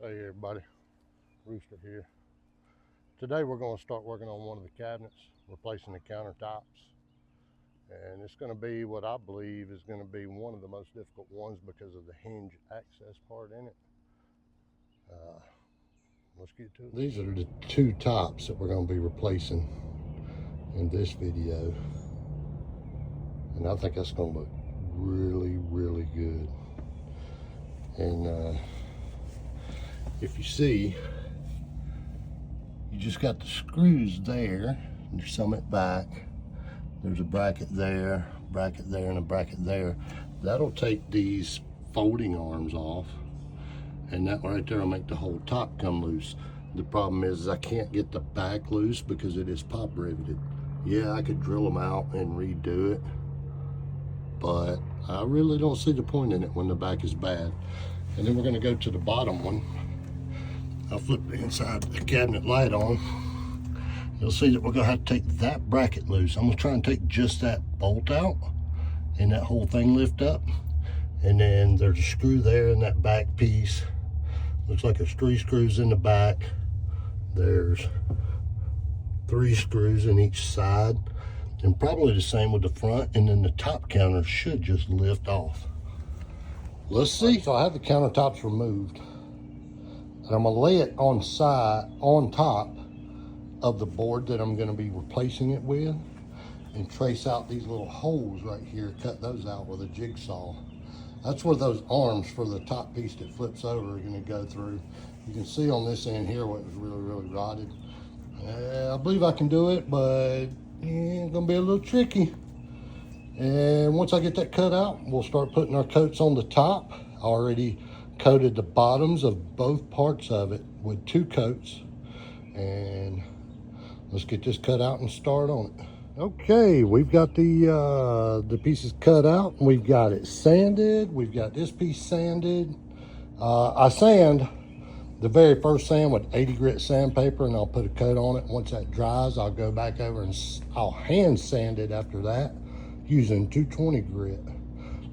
Hey everybody, Rooster here. Today we're going to start working on one of the cabinets, replacing the countertops. And it's going to be what I believe is going to be one of the most difficult ones because of the hinge access part in it. Let's get to it. These are the two tops that we're going to be replacing in this video. And I think that's going to look really, really good. And if you see, you just got the screws there, and there's some at back. There's a bracket there, and a bracket there. That'll take these folding arms off, and that right there will make the whole top come loose. The problem is I can't get the back loose because it is pop riveted. Yeah, I could drill them out and redo it, but I really don't see the point in it when the back is bad. And then we're gonna go to the bottom one. I'll flip the inside the cabinet light on. You'll see that we're gonna have to take that bracket loose. I'm gonna try and take just that bolt out and that whole thing lift up. And then there's a screw there in that back piece. Looks like there's 3 screws in the back. There's 3 screws in each side, and probably the same with the front. And then the top counter should just lift off. Let's see. So I have the countertops removed, and I'm gonna lay it on top of the board that I'm going to be replacing it with, and trace out these little holes right here, cut those out with a jigsaw. That's where those arms for the top piece that flips over are going to go through. You can see on this end here what was really rotted. I believe I can do it, but it's going to be a little tricky. And once I get that cut out, we'll start putting our coats on the top. I already coated the bottoms of both parts of it with 2 coats, and let's get this cut out and start on it. Okay, we've got the pieces cut out. We've got it sanded. We've got this piece sanded. I sand the very first sand with 80 grit sandpaper, and I'll put a coat on it. Once that dries, I'll go back over and I'll hand sand it after that using 220 grit.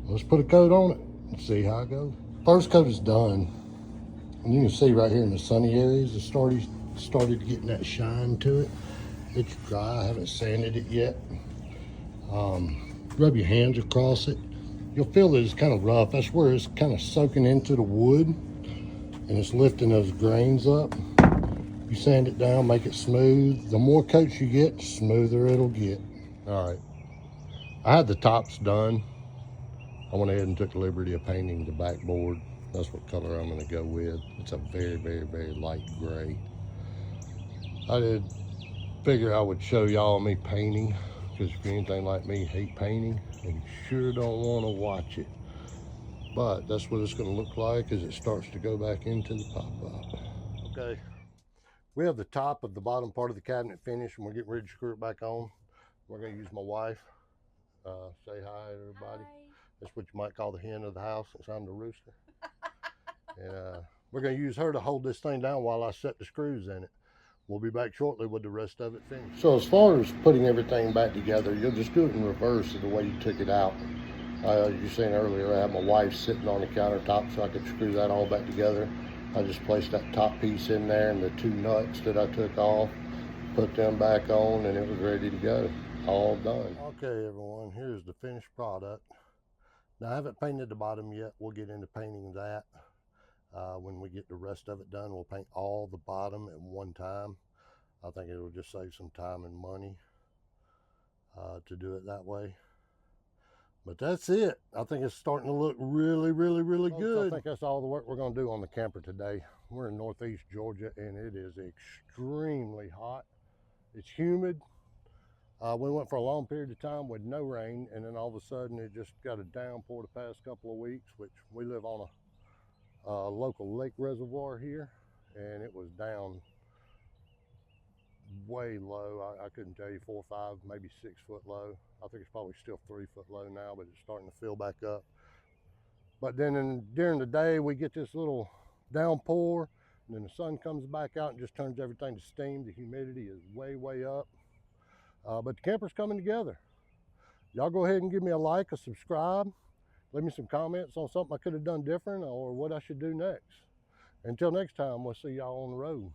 Let's put a coat on it and see how it goes. First coat is done, and you can see right here in the sunny areas, it started getting that shine to it. It's dry, I haven't sanded it yet. Rub your hands across it. You'll feel that it's kind of rough. That's where it's kind of soaking into the wood, and it's lifting those grains up. You sand it down, make it smooth. The more coats you get, the smoother it'll get. All right, I had the tops done. I went ahead and took the liberty of painting the backboard. That's what color I'm gonna go with. It's a very light gray. I did figure I would show y'all me painting, because if you're anything like me, hate painting and sure don't want to watch it. But that's what it's going to look like as it starts to go back into the pop-up. Okay, we have the top of the bottom part of the cabinet finished, and we're getting ready to screw it back on. We're going to use my wife. Say hi, everybody. Hi. That's what you might call the hen of the house, since I'm the rooster. And we're going to use her to hold this thing down while I set the screws in it. We'll be back shortly with the rest of it finished. So as far as putting everything back together, you'll just do it in reverse of the way you took it out. You seen earlier, I had my wife sitting on the countertop so I could screw that all back together. I just placed that top piece in there and the 2 nuts that I took off, put them back on, and it was ready to go. All done. Okay, everyone, here's the finished product. Now, I haven't painted the bottom yet. We'll get into painting that. When we get the rest of it done, we'll paint all the bottom at one time. I think it'll just save some time and money to do it that way. But that's it. I think it's starting to look really good. I think that's all the work we're going to do on the camper today. We're in northeast Georgia, and it is extremely hot. It's humid. We went for a long period of time with no rain, and then all of a sudden it just got a downpour the past couple of weeks, which we live on a local lake reservoir here, and it was down way low. I couldn't tell you, 4 or 5, maybe 6 foot low. I think it's probably still 3 foot low now, but it's starting to fill back up. But then during the day, we get this little downpour, and then the sun comes back out and just turns everything to steam. The humidity is way up. But the camper's coming together. Y'all go ahead and give me a like, a subscribe. Leave me some comments on something I could have done different or what I should do next. Until next time, we'll see y'all on the road.